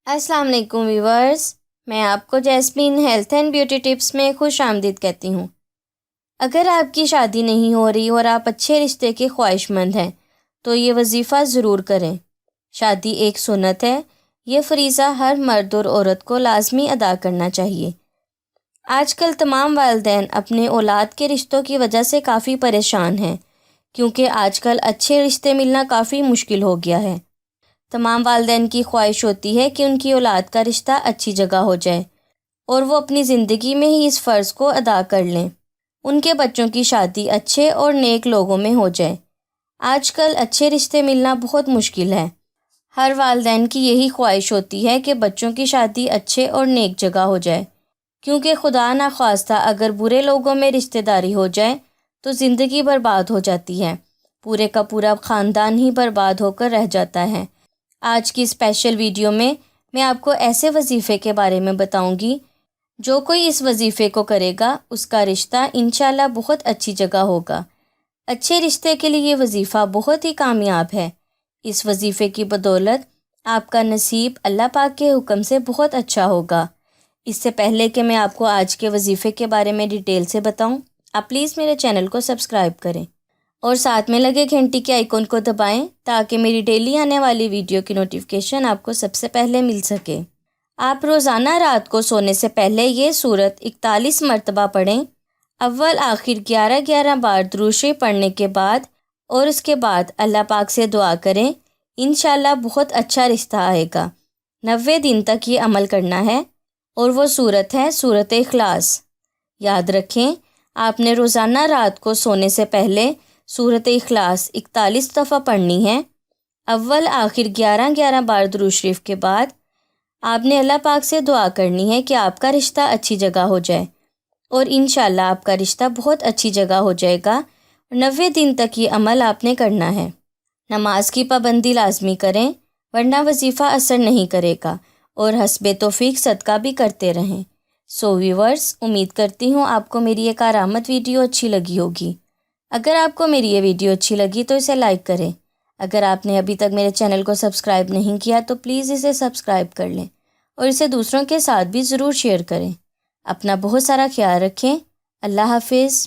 السلام علیکم ویورز، میں آپ کو jasmine health and beauty tips میں خوش آمدید کہتی ہوں۔ اگر آپ کی شادی نہیں ہو رہی اور آپ اچھے رشتے کے خواہش مند ہیں تو یہ وظیفہ ضرور کریں۔ شادی ایک سنت ہے، یہ فریضہ ہر مرد اور عورت کو لازمی ادا کرنا چاہیے۔ آج کل تمام والدین اپنے اولاد کے رشتوں کی وجہ سے کافی پریشان ہیں، کیونکہ آج کل اچھے رشتے ملنا کافی مشکل ہو گیا ہے۔ تمام والدین کی خواہش ہوتی ہے کہ ان کی اولاد کا رشتہ اچھی جگہ ہو جائے اور وہ اپنی زندگی میں ہی اس فرض کو ادا کر لیں، ان کے بچوں کی شادی اچھے اور نیک لوگوں میں ہو جائے۔ آج کل اچھے رشتے ملنا بہت مشکل ہے۔ ہر والدین کی یہی خواہش ہوتی ہے کہ بچوں کی شادی اچھے اور نیک جگہ ہو جائے، کیونکہ خدا نخواستہ اگر برے لوگوں میں رشتہ داری ہو جائے تو زندگی برباد ہو جاتی ہے، پورے کا پورا خاندان ہی برباد ہو کر رہ جاتا ہے۔ آج کی اسپیشل ویڈیو میں آپ کو ایسے وظیفے کے بارے میں بتاؤں گی جو کوئی اس وظیفے کو کرے گا اس کا رشتہ انشاءاللہ بہت اچھی جگہ ہوگا۔ اچھے رشتے کے لیے یہ وظیفہ بہت ہی کامیاب ہے۔ اس وظیفے کی بدولت آپ کا نصیب اللہ پاک کے حکم سے بہت اچھا ہوگا۔ اس سے پہلے کہ میں آپ کو آج کے وظیفے کے بارے میں ڈیٹیل سے بتاؤں، آپ پلیز میرے چینل کو سبسکرائب کریں اور ساتھ میں لگے گھنٹی کے آئیکن کو دبائیں تاکہ میری ڈیلی آنے والی ویڈیو کی نوٹیفیکیشن آپ کو سب سے پہلے مل سکے۔ آپ روزانہ رات کو سونے سے پہلے یہ سورت 41 مرتبہ پڑھیں، اول آخر 11 بار درود شریف پڑھنے کے بعد، اور اس کے بعد اللہ پاک سے دعا کریں، انشاءاللہ بہت اچھا رشتہ آئے گا۔ 90 دن تک یہ عمل کرنا ہے، اور وہ سورت ہے سورت اخلاص۔ یاد رکھیں، آپ نے روزانہ رات کو سونے سے پہلے سورت اخلاص 41 دفعہ پڑھنی ہے، اول آخر 11 بار درود شریف کے بعد آپ نے اللہ پاک سے دعا کرنی ہے کہ آپ کا رشتہ اچھی جگہ ہو جائے، اور انشاءاللہ آپ کا رشتہ بہت اچھی جگہ ہو جائے گا۔ 90 دن تک یہ عمل آپ نے کرنا ہے۔ نماز کی پابندی لازمی کریں، ورنہ وظیفہ اثر نہیں کرے گا، اور حسب توفیق صدقہ بھی کرتے رہیں۔ سو ویورز، امید کرتی ہوں آپ کو میری یہ کارآمد ویڈیو اچھی لگی ہوگی۔ اگر آپ کو میری یہ ویڈیو اچھی لگی تو اسے لائک کریں۔ اگر آپ نے ابھی تک میرے چینل کو سبسکرائب نہیں کیا تو پلیز اسے سبسکرائب کر لیں، اور اسے دوسروں کے ساتھ بھی ضرور شیئر کریں۔ اپنا بہت سارا خیال رکھیں۔ اللہ حافظ۔